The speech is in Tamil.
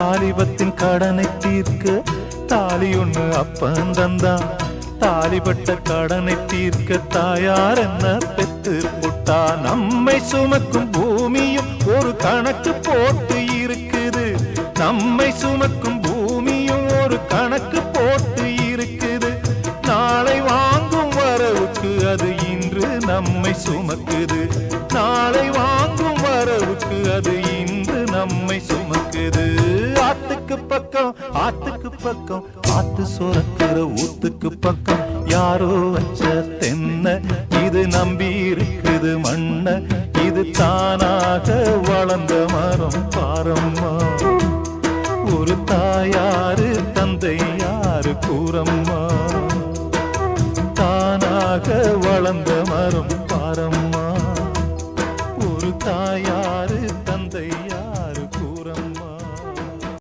தாலிபத்தின் கடனை தீர்க்க தாலி ஒண்ணு அப்பன் தந்தான். தாலிபட்ட கடனை தீர்க்க தாயார் என்ன பெத்து புட்டா. நம்மை சுமக்கும் பூமியும் ஒரு கணக்கு போட்டு இருக்குது. நம்மை சுமக்கும் பூமியும் ஒரு கணக்கு போட்டு இருக்குது. நாளை வாங்கும் வரவுக்கு அது இன்று நம்மை சுமக்குது. நாளை வாங்கும் வரவுக்கு அது இன்று நம்மை சுமக்குது. ஆத்துக்கு பக்கம் ஆத்துக்கு பக்கம் ஆத்து சுரக்கிற ஊத்துக்கு பக்கம் யாரோ வச்ச தென்ன இது நம்பி இருக்குது மண்ண. இது தானாக வளர்ந்த மரம் பாரம்மா.